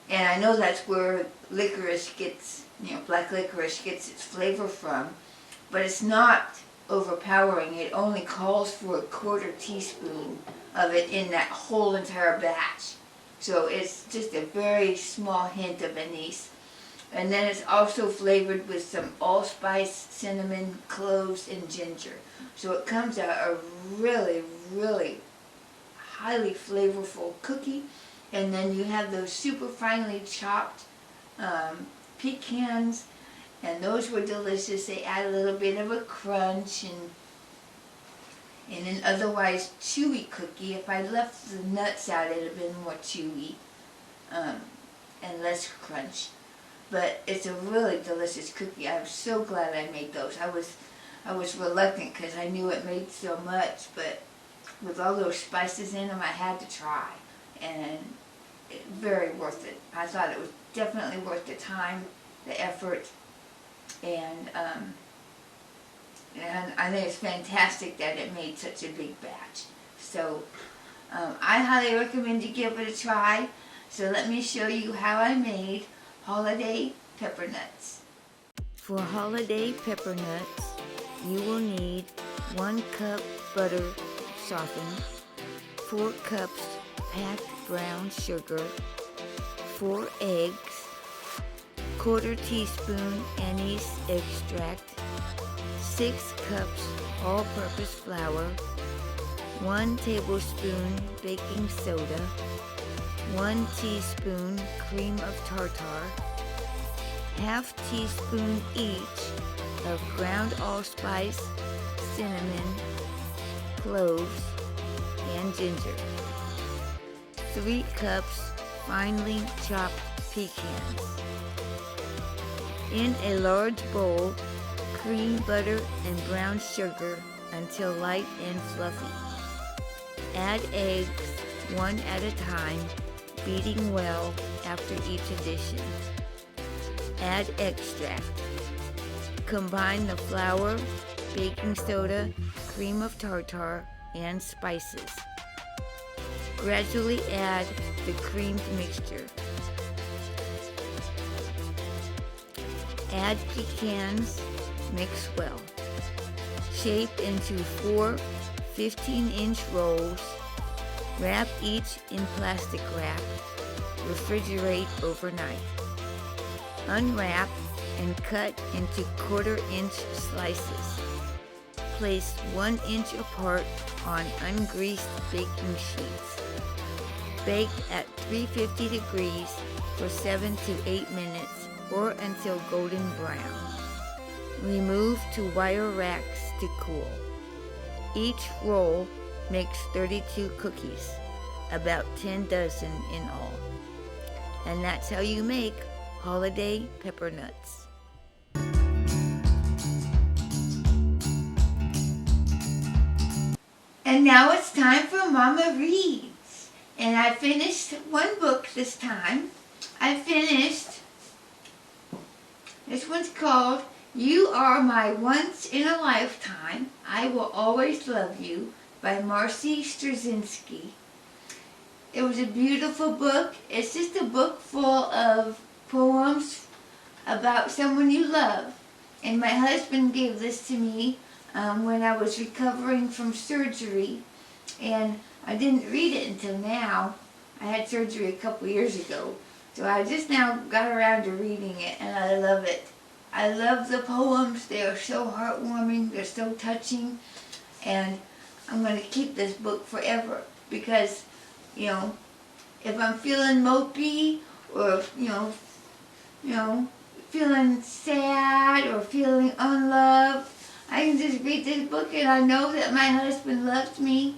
and I know that's where licorice gets, black licorice gets its flavor from, but it's not overpowering. It only calls for a 1/4 teaspoon of it in that whole entire batch. So it's just a very small hint of anise. And then it's also flavored with some allspice, cinnamon, cloves, and ginger. So it comes out a really, really highly flavorful cookie. And then you have those super finely chopped pecans, and those were delicious. They add a little bit of a crunch, in an otherwise chewy cookie. If I left the nuts out, it would have been more chewy and less crunch. But it's a really delicious cookie. I'm so glad I made those. I was reluctant because I knew it made so much, but with all those spices in them, I had to try. And very worth it. I thought it was definitely worth the time, the effort, and I think it's fantastic that it made such a big batch. So I highly recommend you give it a try. So let me show you how I made holiday peppernuts. For holiday peppernuts, you will need 1 cup butter softened, 4 cups packed brown sugar, 4 eggs, 1/4 teaspoon anise extract, 6 cups all-purpose flour, 1 tablespoon baking soda, 1 teaspoon cream of tartar, 1/2 teaspoon each of ground allspice, cinnamon, cloves, and ginger, 3 cups finely chopped pecans. In a large bowl, cream butter and brown sugar until light and fluffy. Add eggs 1 at a time, beating well after each addition. Add extract. Combine the flour, baking soda, cream of tartar, and spices. Gradually add the creamed mixture. Add pecans, mix well. Shape into 4 15-inch rolls. Wrap each in plastic wrap. Refrigerate overnight. Unwrap and cut into 1/4-inch slices. Place 1 inch apart on ungreased baking sheets. Bake at 350 degrees for 7 to 8 minutes or until golden brown. Remove to wire racks to cool. Each roll makes 32 cookies, about 10 dozen in all. And that's how you make holiday peppernuts. And now it's time for Mama Reads. And I finished 1 book this time. This one's called You Are My Once in a Lifetime, I Will Always Love You by Marcy Straczynski. It was a beautiful book. It's just a book full of poems about someone you love. And my husband gave this to me when I was recovering from surgery. And I didn't read it until now. I had surgery a couple years ago. So I just now got around to reading it, and I love it. I love the poems. They are so heartwarming. They're so touching. And I'm going to keep this book forever because, you know, if I'm feeling mopey or, feeling sad or feeling unloved, I can just read this book and I know that my husband loves me.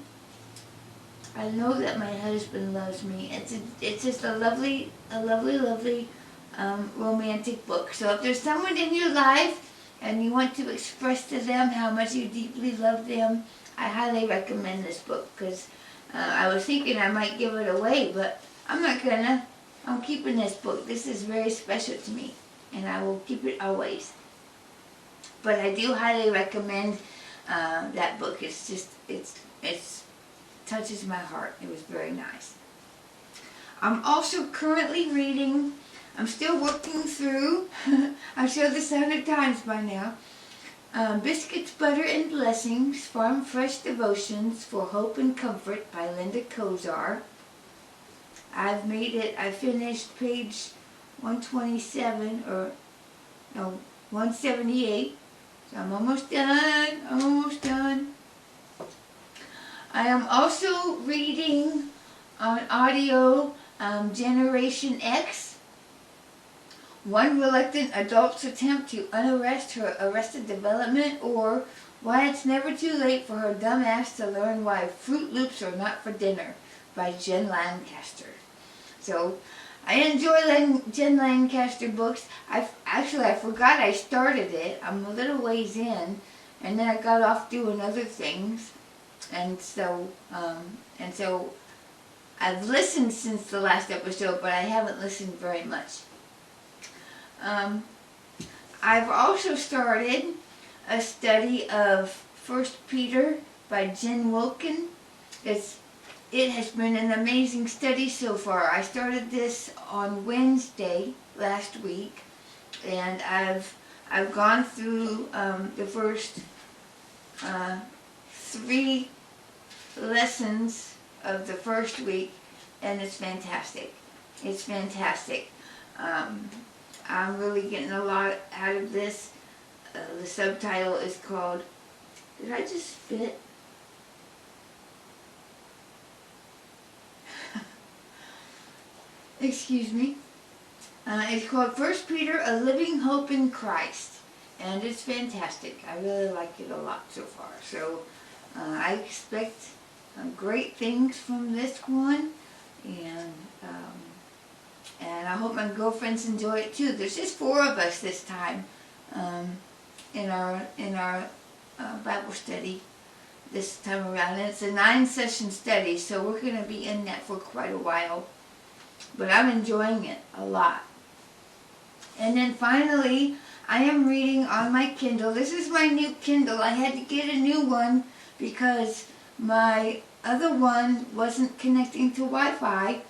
I know that my husband loves me. It's just a lovely romantic book. So if there's someone in your life and you want to express to them how much you deeply love them, I highly recommend this book because I was thinking I might give it away, but I'm not gonna. I'm keeping this book. This is very special to me, and I will keep it always. But I do highly recommend that book. It's just, it's touches my heart. It was very nice. I'm also currently reading, I'm still working through, I'm sure this 100 times by now, Biscuits, Butter, and Blessings, Farm Fresh Devotions for Hope and Comfort by Linda Kozar. I've made it, I finished page 127, or no, 178. So I'm almost done. I am also reading on audio Generation X, One Reluctant Adult's Attempt to Unarrest Her Arrested Development, or Why It's Never Too Late for Her Dumb Ass to Learn Why Fruit Loops Are Not for Dinner by Jen Lancaster. So, I enjoy Jen Lancaster books. I forgot I started it. I'm a little ways in, and then I got off doing other things, and so I've listened since the last episode, but I haven't listened very much. I've also started a study of 1 Peter by Jen Wilkin. It has been an amazing study so far. I started this on Wednesday last week, and I've gone through the first 3 lessons of the first week, and it's fantastic. It's fantastic. I'm really getting a lot out of this. The subtitle is called, did I just spit? Excuse me. It's called 1 Peter, A Living Hope in Christ. And it's fantastic. I really like it a lot so far. So I expect great things from this one. And I hope my girlfriends enjoy it too. There's just 4 of us this time in our Bible study this time around. And it's a 9-session study, so we're going to be in that for quite a while. But I'm enjoying it a lot. And then finally, I am reading on my Kindle. This is my new Kindle. I had to get a new one because my other one wasn't connecting to Wi-Fi.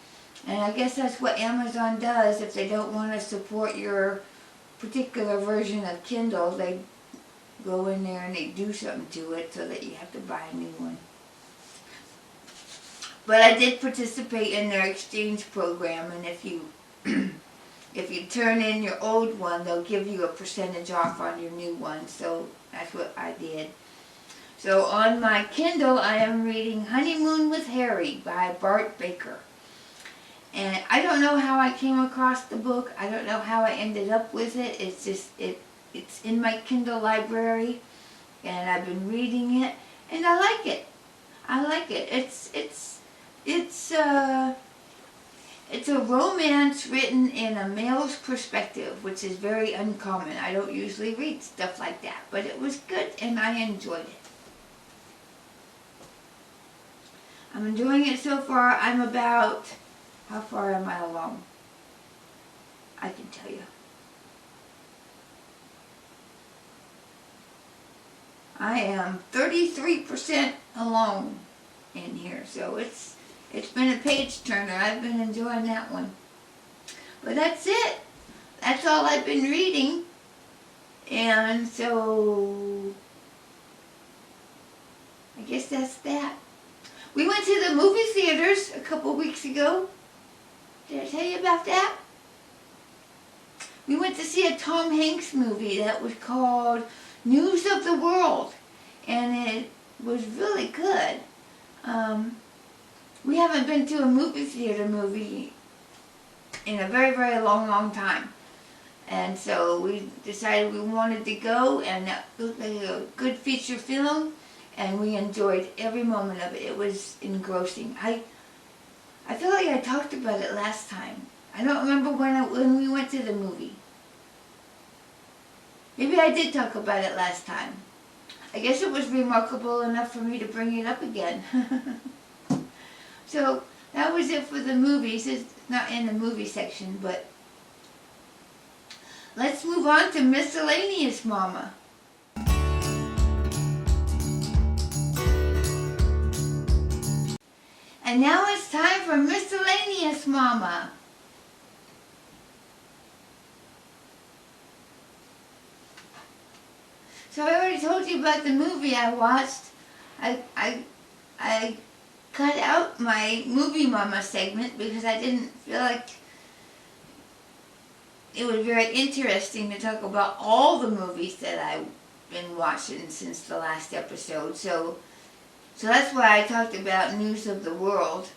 And I guess that's what Amazon does. If they don't want to support your particular version of Kindle, they go in there and they do something to it so that you have to buy a new one. But I did participate in their exchange program, and if you turn in your old one, they'll give you a percentage off on your new one. So that's what I did. So on my Kindle, I am reading Honeymoon with Harry by Bart Baker. And I don't know how I came across the book. I don't know how I ended up with it. It's just it's in my Kindle library, and I've been reading it, and I like it. I like it. It's a romance written in a male's perspective, which is very uncommon. I don't usually read stuff like that, but it was good and I enjoyed it. I'm enjoying it so far. I'm about, how far am I along? I can tell you. I am 33% along in here, so it's been a page turner. I've been enjoying that one. But that's it. That's all I've been reading. And so I guess that's that. We went to the movie theaters a couple weeks ago. Did I tell you about that? We went to see a Tom Hanks movie that was called News of the World. And it was really good. We haven't been to a movie theater movie in a very, very long time. And so we decided we wanted to go, and that looked like a good feature film, and we enjoyed every moment of it. It was engrossing. I feel like I talked about it last time. I don't remember when we went to the movie. Maybe I did talk about it last time. I guess it was remarkable enough for me to bring it up again. So that was it for the movies. It's not in the movie section, but let's move on to Miscellaneous Mama. And now it's time for Miscellaneous Mama. So I already told you about the movie I watched. I cut out my MidMOMama segment because I didn't feel like it was very interesting to talk about all the movies that I've been watching since the last episode. So that's why I talked about News of the World.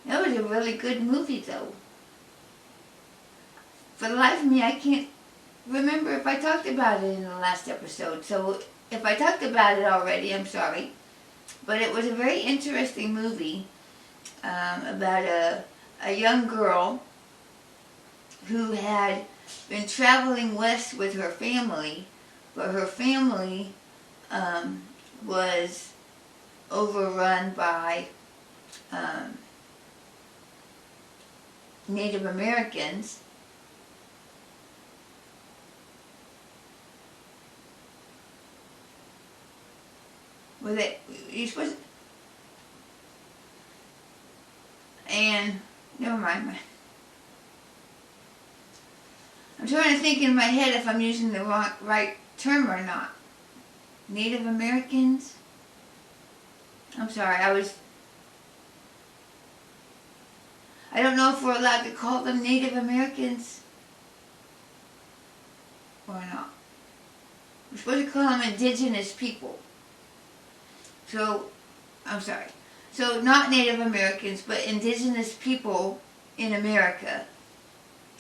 That was a really good movie though. For the life of me, I can't remember if I talked about it in the last episode. So if I talked about it already, I'm sorry. But it was a very interesting movie about a young girl who had been traveling west with her family, but her family was overrun by Native Americans. Were they? You supposed? And never mind. I'm trying to think in my head if I'm using the right term or not. Native Americans? I'm sorry, I don't know if we're allowed to call them Native Americans or not. We're supposed to call them indigenous people. So, I'm sorry. So, not Native Americans, but indigenous people in America.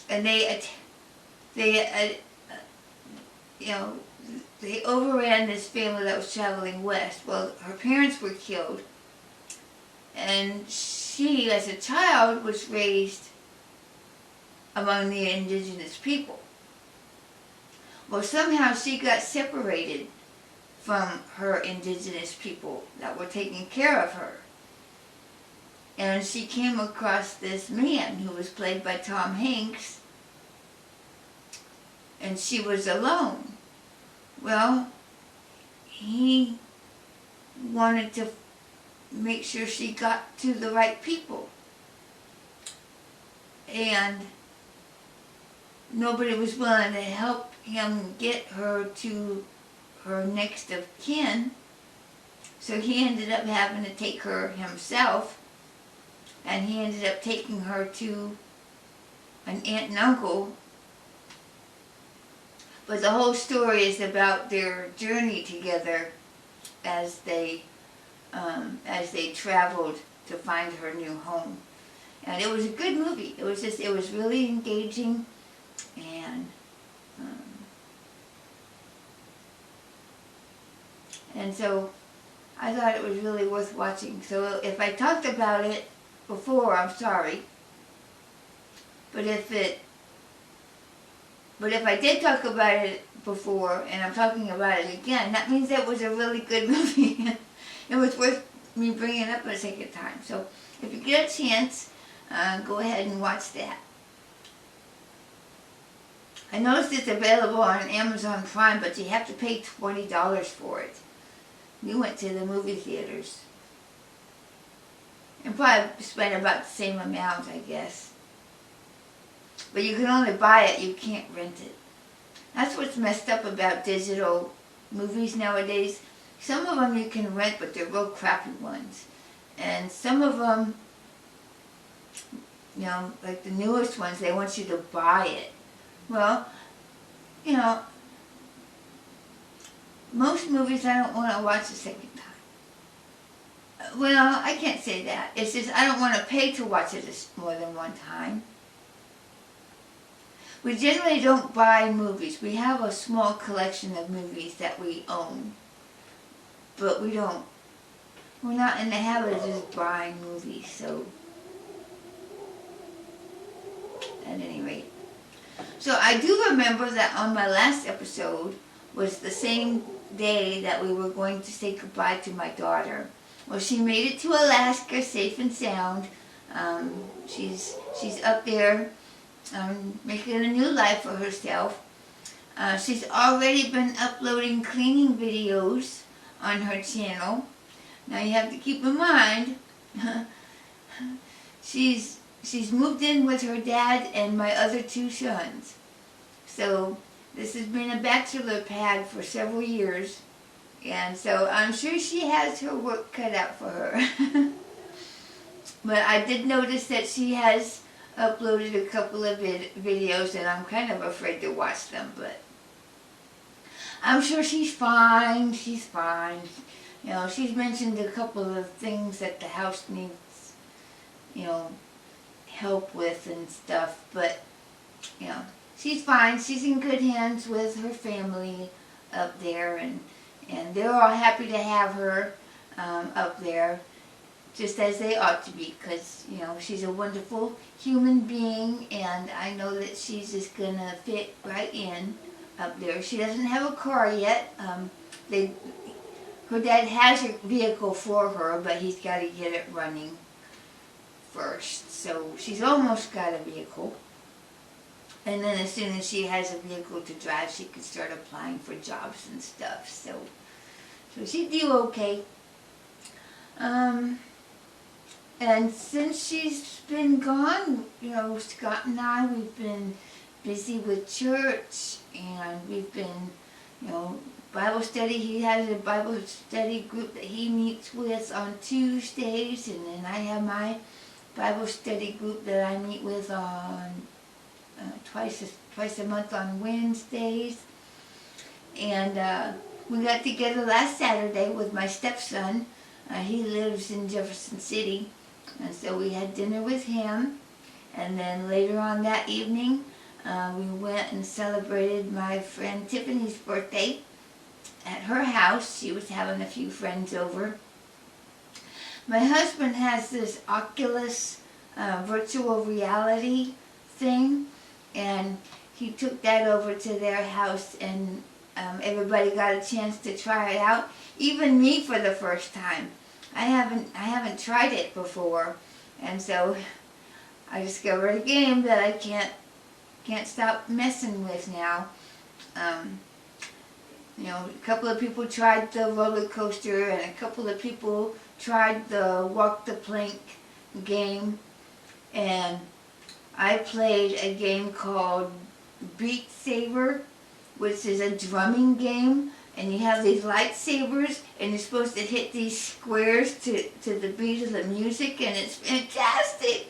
And they overran this family that was traveling west. Well, her parents were killed, and she, as a child, was raised among the indigenous people. Well, somehow she got separated from her indigenous people that were taking care of her. And she came across this man who was played by Tom Hanks, and she was alone. Well, he wanted to make sure she got to the right people. And nobody was willing to help him get her to her next of kin. So he ended up having to take her himself. And he ended up taking her to an aunt and uncle. But the whole story is about their journey together as they traveled to find her new home. And it was a good movie. It was really engaging, and so I thought it was really worth watching. So if I talked about it before, I'm sorry. But if I did talk about it before and I'm talking about it again, that means it was a really good movie. It was worth me bringing it up a second time. So if you get a chance, go ahead and watch that. I noticed it's available on Amazon Prime, but you have to pay $20 for it. We went to the movie theaters. And probably spent about the same amount, I guess. But you can only buy it, you can't rent it. That's what's messed up about digital movies nowadays. Some of them you can rent, but they're real crappy ones. And some of them, like the newest ones, they want you to buy it. Well, most movies I don't want to watch a second time. Well, I can't say that. It's just I don't want to pay to watch it more than one time. We generally don't buy movies. We have a small collection of movies that we own. But we're not in the habit of just buying movies, so at any rate. So I do remember that on my last episode was the same day that we were going to say goodbye to my daughter. Well, she made it to Alaska safe and sound. She's up there making a new life for herself. She's already been uploading cleaning videos on her channel. Now you have to keep in mind, she's moved in with her dad and my other two sons. So this has been a bachelor pad for several years. And so I'm sure she has her work cut out for her. But I did notice that she has uploaded a couple of videos, and I'm kind of afraid to watch them, but I'm sure she's fine. She's fine. She's mentioned a couple of things that the house needs, help with and stuff, but, she's fine. She's in good hands with her family up there, and And they're all happy to have her up there, just as they ought to be, because, you know, she's a wonderful human being, and I know that she's just going to fit right in up there. She doesn't have a car yet. Her dad has a vehicle for her, but he's got to get it running first. So she's almost got a vehicle. And then as soon as she has a vehicle to drive, she can start applying for jobs and stuff. So she'd do okay. And since she's been gone, you know, Scott and I, we've been busy with church, and we've been, you know, Bible study. He has a Bible study group that he meets with on Tuesdays, and then I have my Bible study group that I meet with on twice a month on Wednesdays. And we got together last Saturday with my stepson. He lives in Jefferson City, and so we had dinner with him. And then later on that evening, we went and celebrated my friend Tiffany's birthday at her house. She was having a few friends over. My husband has this Oculus virtual reality thing, and he took that over to their house, and everybody got a chance to try it out. Even me for the first time. I haven't tried it before, and so I discovered a game that I can't stop messing with now. You know, a couple of people tried the roller coaster, and a couple of people tried the walk the plank game, and I played a game called Beat Saber, which is a drumming game, and you have these lightsabers, and you're supposed to hit these squares to the beat of the music, and it's fantastic.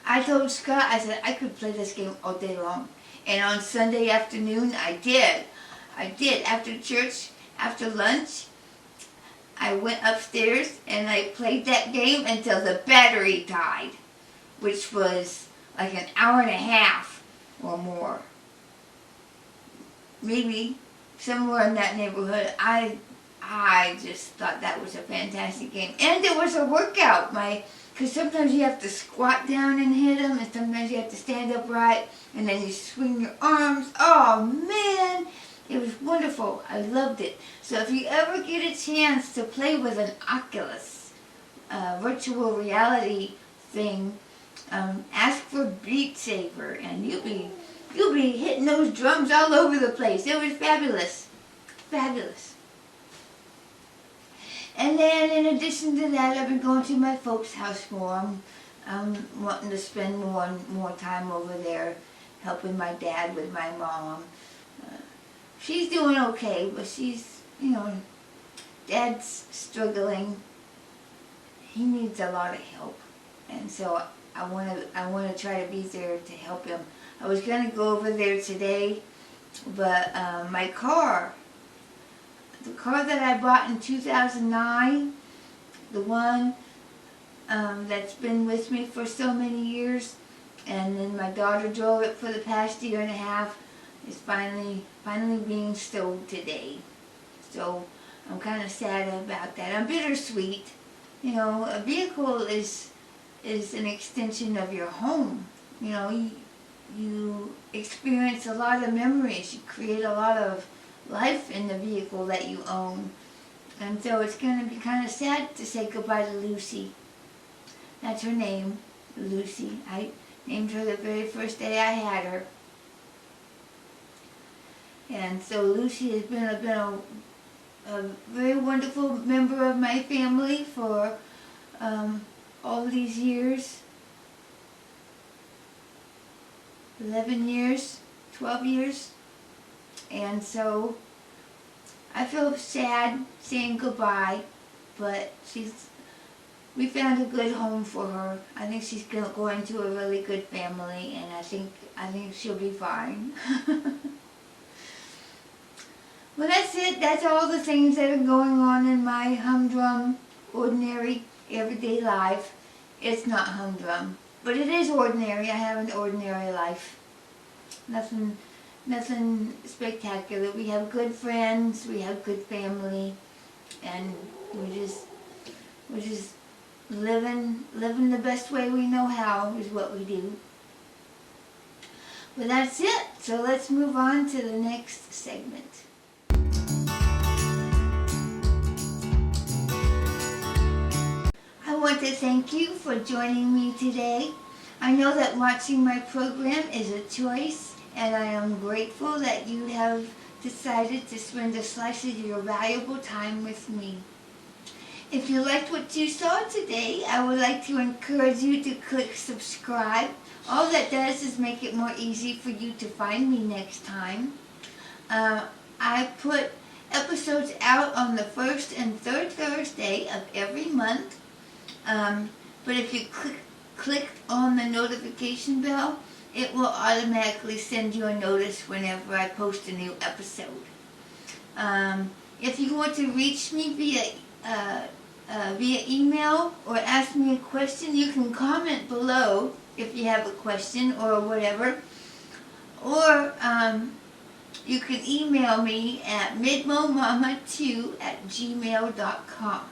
I told Scott, I said, I could play this game all day long. And on Sunday afternoon, I did. After church, after lunch, I went upstairs and I played that game until the battery died, which was like an hour and a half or more. Maybe somewhere in that neighborhood. I just thought that was a fantastic game. And it was a workout. Because sometimes you have to squat down and hit them, and sometimes you have to stand upright, and then you swing your arms. Oh man, it was wonderful. I loved it. So if you ever get a chance to play with an Oculus virtual reality thing, ask for Beat Saber, and you'll be hitting those drums all over the place. It was fabulous. Fabulous. And then in addition to that, I've been going to my folks' house more. I'm wanting to spend more time over there, helping my dad with my mom. She's doing okay, but she's, you know, Dad's struggling. He needs a lot of help, and so I want to try to be there to help him. I was going to go over there today, but my car, the car that I bought in 2009, the one that's been with me for so many years, and then my daughter drove it for the past year and a half, is finally being sold today. So I'm kind of sad about that. I'm bittersweet. You know, a vehicle is an extension of your home. You know, you experience a lot of memories. You create a lot of life in the vehicle that you own. And so it's going to be kind of sad to say goodbye to Lucy. That's her name, Lucy. I named her the very first day I had her. And so Lucy has been a very wonderful member of my family for all these years. 11 years, 12 years. And so I feel sad saying goodbye, but we found a good home for her. I think she's going to a really good family, and I think she'll be fine. Well, that's it. That's all the things that are going on in my humdrum, ordinary, everyday life. It's not humdrum, but it is ordinary. I have an ordinary life. Nothing nothing spectacular. We have good friends, we have good family, and we're just living the best way we know how is what we do. But that's it. So let's move on to the next segment. I want to thank you for joining me today. I know that watching my program is a choice, and I am grateful that you have decided to spend a slice of your valuable time with me. If you liked what you saw today, I would like to encourage you to click subscribe. All that does is make it more easy for you to find me next time. I put episodes out on the first and third Thursday of every month. But if you click on the notification bell, it will automatically send you a notice whenever I post a new episode. If you want to reach me via email or ask me a question, you can comment below if you have a question or whatever. Or you can email me at midmomama2@gmail.com.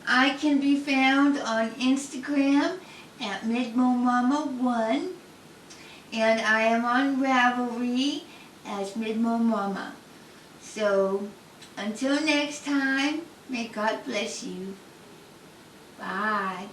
I can be found on Instagram at MidMOMama1, and I am on Ravelry as MidMOMama. So, until next time, may God bless you. Bye.